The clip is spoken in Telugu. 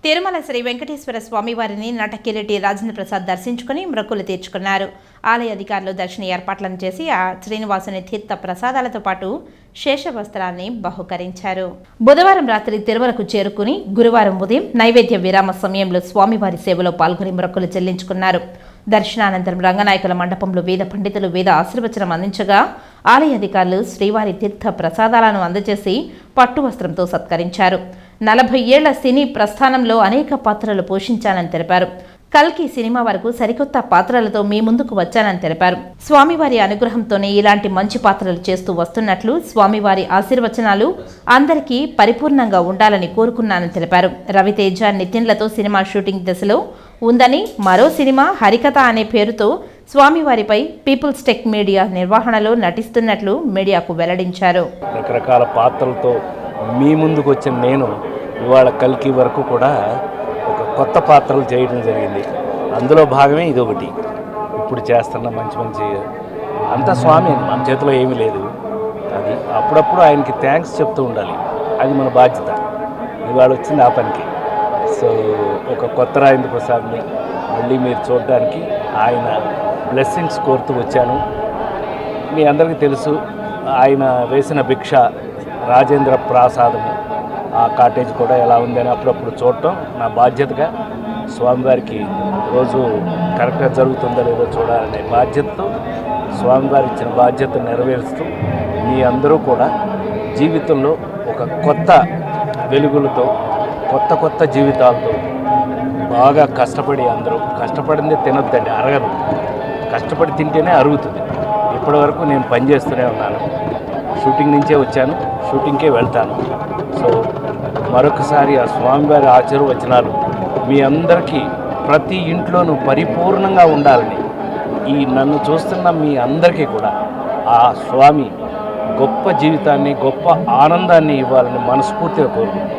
తిరుమల శ్రీ వెంకటేశ్వర స్వామివారిని నటకిరీటి రాజేంద్ర ప్రసాద్ దర్శించుకుని మొక్కులు తీర్చుకున్నారు. ఆలయ అధికారులు దర్శన ఏర్పాట్లను చేసి ఆ శ్రీనివాసుని తీర్థ ప్రసాదాలతో పాటు శేషవస్త్రాన్ని బహుకరించారు. బుధవారం రాత్రి తిరుమలకు చేరుకుని గురువారం ఉదయం నైవేద్య విరామ సమయంలో స్వామివారి సేవలో పాల్గొని మొక్కులు చెల్లించుకున్నారు. దర్శనానంతరం రంగనాయకుల మండపంలో వేద పండితులు వేద ఆశీర్వచనం అందించగా ఆలయ అధికారులు శ్రీవారి తీర్థ ప్రసాదాలను అందజేసి పట్టు వస్త్రంతో సత్కరించారు. 40 ఏళ్ల సినీ ప్రస్థానంలో అనేక పాత్రలు పోషించానని తెలిపారు. కల్కి సినిమా వరకు సరికొత్త పాత్రలతో మీ ముందుకు వచ్చానని తెలిపారు. స్వామివారి అనుగ్రహంతోనే ఇలాంటి మంచి పాత్రలు చేస్తూ వస్తున్నట్లు, స్వామివారి ఆశీర్వచనాలు అందరికీ పరిపూర్ణంగా ఉండాలని కోరుకున్నానని తెలిపారు. రవితేజ, నితిన్లతో సినిమా షూటింగ్ దశలో ఉందని, మరో సినిమా హరికథ అనే పేరుతో స్వామివారిపై పీపుల్స్ టెక్ మీడియా నిర్వహణలో నటిస్తున్నట్లు మీడియాకు వెల్లడించారు. రకరకాల పాత్రలతో మీ ముందుకు వచ్చిన నేను ఇవాళ కల్కి వరకు కూడా ఒక కొత్త పాత్రలు చేయడం జరిగింది. అందులో భాగమే ఇదొకటి. ఇప్పుడు చేస్తున్న మంచి అంతా స్వామి, మన చేతిలో ఏమీ లేదు. అది అప్పుడప్పుడు ఆయనకి థ్యాంక్స్ చెప్తూ ఉండాలి. అది మన బాధ్యత. ఇవాళ వచ్చింది ఆ పనికి. సో ఒక కొత్త రాజేంద్ర ప్రసాద్ని మళ్ళీ మీరు చూడడానికి ఆయన బ్లెస్సింగ్స్ కోరుతూ వచ్చాను. మీ అందరికీ తెలుసు, ఆయన వేసిన భిక్ష రాజేంద్ర ప్రసాదము, ఆ కాటేజ్ కూడా ఎలా ఉందని అప్పుడప్పుడు చూడటం నా బాధ్యతగా, స్వామివారికి రోజు కరెక్ట్గా జరుగుతుందో లేదో చూడాలనే బాధ్యతతో స్వామివారి ఇచ్చిన బాధ్యతను నెరవేరుస్తూ మీ అందరూ కూడా జీవితంలో ఒక కొత్త వెలుగులతో కొత్త జీవితాలతో బాగా కష్టపడి, అందరూ కష్టపడిందే తినొద్దండి, అరగదు. కష్టపడి తింటేనే అరుగుతుంది. ఇప్పటి వరకు నేను పనిచేస్తూనే ఉన్నాను. షూటింగ్ నుంచే వచ్చాను, షూటింగ్కే వెళ్తాను. సో మరొకసారి ఆ స్వామివారి ఆశీర్వచనాలు మీ అందరికీ ప్రతి ఇంట్లోనూ పరిపూర్ణంగా ఉండాలని, ఈ నన్ను చూస్తున్న మీ అందరికీ కూడా ఆ స్వామి గొప్ప జీవితాన్ని, గొప్ప ఆనందాన్ని ఇవ్వాలని మనస్ఫూర్తిగా కోరుకుంటున్నాను.